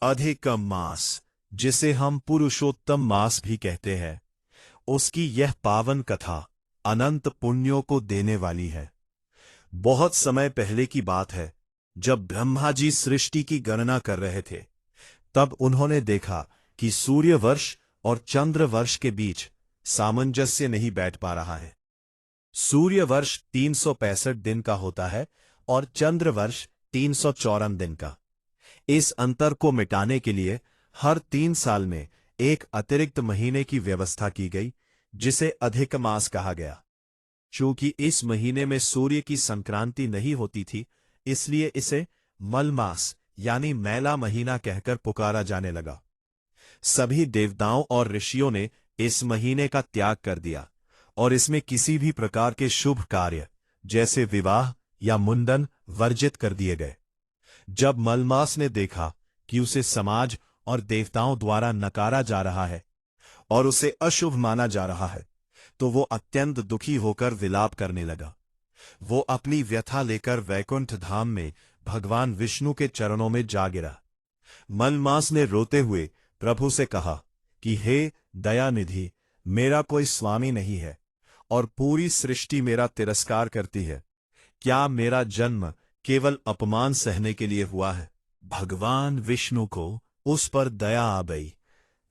अधिकम मास, जिसे हम पुरुषोत्तम मास भी कहते हैं, उसकी यह पावन कथा अनंत पुण्यों को देने वाली है। बहुत समय पहले की बात है, जब ब्रह्मा जी सृष्टि की गणना कर रहे थे, तब उन्होंने देखा कि सूर्य वर्ष और चंद्र वर्ष के बीच सामंजस्य नहीं बैठ पा रहा है। सूर्य वर्ष 365 दिन का होता है और चंद्र वर्ष 354 दिन का। इस अंतर को मिटाने के लिए हर 3 साल में एक अतिरिक्त महीने की व्यवस्था की गई, जिसे अधिक मास कहा गया। चूंकि इस महीने में सूर्य की संक्रांति नहीं होती थी, इसलिए इसे मल मास यानी मैला महीना कहकर पुकारा जाने लगा। सभी देवताओं और ऋषियों ने इस महीने का त्याग कर दिया और इसमें किसी भी प्रकार के शुभ कार्य जैसे विवाह या मुंडन वर्जित कर दिए गए। जब मलमास ने देखा कि उसे समाज और देवताओं द्वारा नकारा जा रहा है और उसे अशुभ माना जा रहा है, तो वो अत्यंत दुखी होकर विलाप करने लगा। वो अपनी व्यथा लेकर वैकुंठ धाम में भगवान विष्णु के चरणों में जा गिरा। मलमास ने रोते हुए प्रभु से कहा कि हे दयानिधि, मेरा कोई स्वामी नहीं है और पूरी सृष्टि मेरा तिरस्कार करती है। क्या मेरा जन्म केवल अपमान सहने के लिए हुआ है? भगवान विष्णु को उस पर दया आ गई।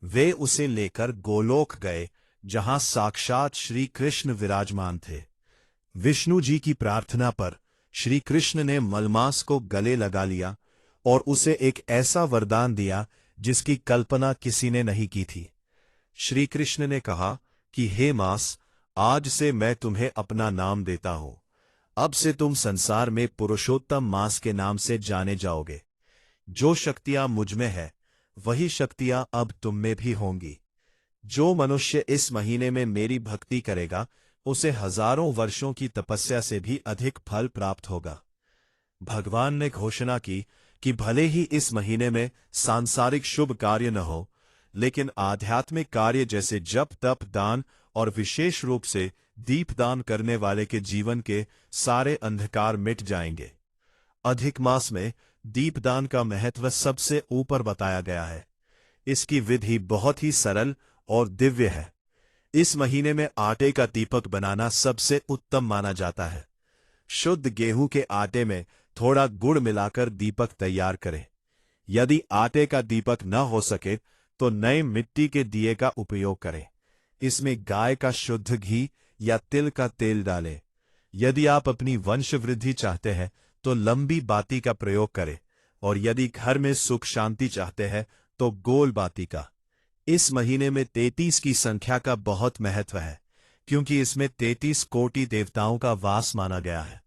वे उसे लेकर गोलोक गए, जहां साक्षात श्री कृष्ण विराजमान थे। विष्णु जी की प्रार्थना पर श्री कृष्ण ने मलमास को गले लगा लिया और उसे एक ऐसा वरदान दिया जिसकी कल्पना किसी ने नहीं की थी। श्री कृष्ण ने कहा कि हे मास, आज से मैं तुम्हें अपना नाम देता हूं। अब से तुम संसार में पुरुषोत्तम मास के नाम से जाने जाओगे। जो शक्तियां मुझ में है, वही शक्तियां अब तुम में भी होंगी। जो मनुष्य इस महीने में मेरी भक्ति करेगा, उसे हजारों वर्षों की तपस्या से भी अधिक फल प्राप्त होगा। भगवान ने घोषणा की कि भले ही इस महीने में सांसारिक शुभ कार्य न हो, लेकिन आध्यात्मिक कार्य जैसे जप तप दान और विशेष रूप से दीपदान करने वाले के जीवन के सारे अंधकार मिट जाएंगे। अधिक मास में दीपदान का महत्व सबसे ऊपर बताया गया है। इसकी विधि बहुत ही सरल और दिव्य है। इस महीने में आटे का दीपक बनाना सबसे उत्तम माना जाता है। शुद्ध गेहूं के आटे में थोड़ा गुड़ मिलाकर दीपक तैयार करें। यदि आटे का दीपक न हो सके तो नए मिट्टी के दिए का उपयोग करें। इसमें गाय का शुद्ध घी या तिल का तेल डालें। यदि आप अपनी वंश वृद्धि चाहते हैं तो लंबी बाती का प्रयोग करें, और यदि घर में सुख शांति चाहते हैं तो गोल बाती का। इस महीने में 33 की संख्या का बहुत महत्व है, क्योंकि इसमें 33 कोटि देवताओं का वास माना गया है।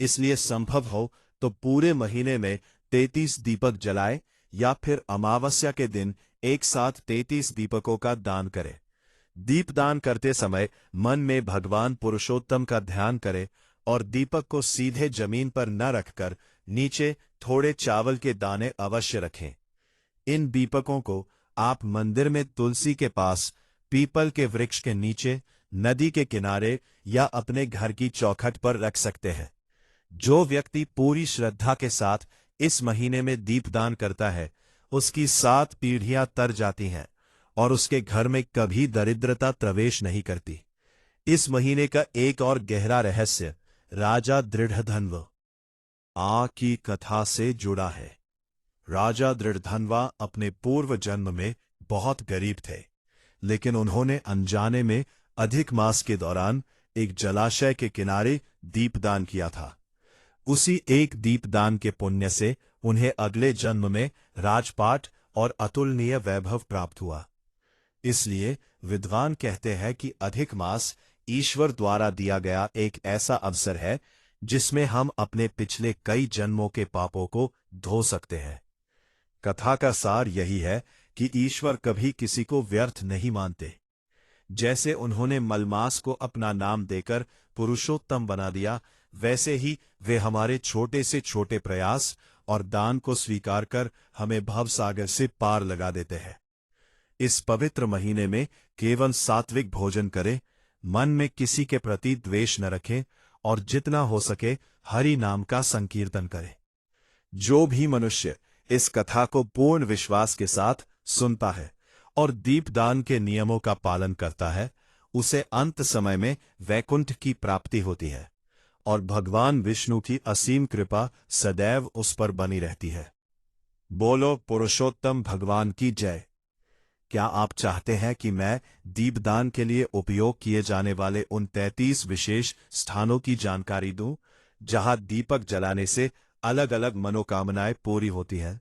इसलिए संभव हो तो पूरे महीने में 33 दीपक जलाए या फिर अमावस्या के दिन एक साथ 33 दीपकों का दान करें। दीपदान करते समय मन में भगवान पुरुषोत्तम का ध्यान करें और दीपक को सीधे जमीन पर न रखकर नीचे थोड़े चावल के दाने अवश्य रखें। इन दीपकों को आप मंदिर में तुलसी के पास, पीपल के वृक्ष के नीचे, नदी के किनारे या अपने घर की चौखट पर रख सकते हैं। जो व्यक्ति पूरी श्रद्धा के साथ इस महीने में दीपदान करता है, उसकी 7 पीढ़ियां तर जाती हैं और उसके घर में कभी दरिद्रता प्रवेश नहीं करती। इस महीने का एक और गहरा रहस्य राजा दृढ़धन्व आ की कथा से जुड़ा है। राजा दृढ़धन्वा अपने पूर्व जन्म में बहुत गरीब थे, लेकिन उन्होंने अनजाने में अधिक मास के दौरान एक जलाशय के किनारे दीपदान किया था। उसी एक दीपदान के पुण्य से उन्हें अगले जन्म में राजपाट और अतुलनीय वैभव प्राप्त हुआ। इसलिए विद्वान कहते हैं कि अधिक मास ईश्वर द्वारा दिया गया एक ऐसा अवसर है जिसमें हम अपने पिछले कई जन्मों के पापों को धो सकते हैं। कथा का सार यही है कि ईश्वर कभी किसी को व्यर्थ नहीं मानते। जैसे उन्होंने मलमास को अपना नाम देकर पुरुषोत्तम बना दिया, वैसे ही वे हमारे छोटे से छोटे प्रयास और दान को स्वीकार कर हमें भवसागर से पार लगा देते हैं। इस पवित्र महीने में केवल सात्विक भोजन करें, मन में किसी के प्रति द्वेष न रखें और जितना हो सके हरि नाम का संकीर्तन करें। जो भी मनुष्य इस कथा को पूर्ण विश्वास के साथ सुनता है और दीपदान के नियमों का पालन करता है, उसे अंत समय में वैकुंठ की प्राप्ति होती है और भगवान विष्णु की असीम कृपा सदैव उस पर बनी रहती है। बोलो पुरुषोत्तम भगवान की जय। क्या आप चाहते हैं कि मैं दीपदान के लिए उपयोग किए जाने वाले उन 33 विशेष स्थानों की जानकारी दूं, जहां दीपक जलाने से अलग अलग मनोकामनाएं पूरी होती हैं?